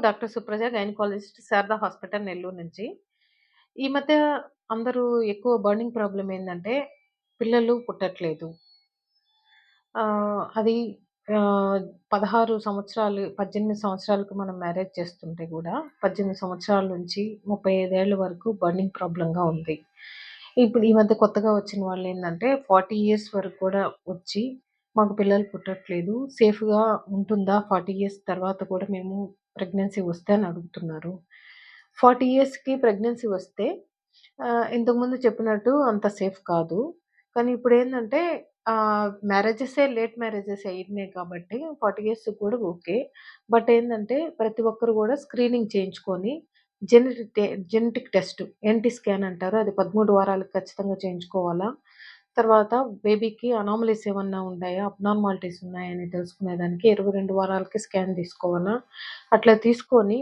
Doctor Supraja gynaecologist Sharada hospital Nellore నుంచి. ఈ మధ్య అందరూ ఎక్కువ బర్నింగ్ ప్రాబ్లమ్ ఏందంటే పిల్లలు పుట్టట్లేదు. అది 16 సంవత్సరాలు, 18 సంవత్సరాలకు మనం మ్యారేజ్ చేస్తుంటే గూడా 18 సంవత్సరాల నుంచి 35 ఏళ్ల వరకు బర్నింగ్ ప్రాబ్లమ్‌గా ఉంది. ఇప్పుడు ఈ మధ్య కొత్తగా వచ్చిన వాళ్ళేందంటే 40 ఇయర్స్ వరకు కూడా వచ్చి మాకు పిల్లలు పుట్టట్లేదు. సేఫ్‌గా ఉంటుందా 40 ఇయర్స్ తర్వాత కూడా మేము ప్రెగ్నెన్సీ వస్తే అని అడుగుతున్నారు. 40 ఇయర్స్‌కి ప్రెగ్నెన్సీ వస్తే ఇంతకుముందు చెప్పినట్టు అంత సేఫ్ కాదు. కానీ ఇప్పుడేందంటే లేట్ మ్యారేజెస్ అయినాయి కాబట్టి 40 ఇయర్స్ కూడా ఓకే. బట్ ఏందంటే ప్రతి ఒక్కరు గూడా స్క్రీనింగ్ చేయించుకొని జెనెటిక్ టెస్ట్ ఎన్‌టి స్కాన్ అంటారు. అది 13 వారాలకు ఖచ్చితంగా చేయించుకోవాలా. తర్వాత బేబీకి అనామలీస్ ఏమన్నా ఉన్నాయా? అబ్నార్మాలిటీస్ ఉన్నాయా అని తెలుసుకునేదానికి 22 వారాలకి స్కాన్ తీసుకోవాలా. అట్లా తీసుకొని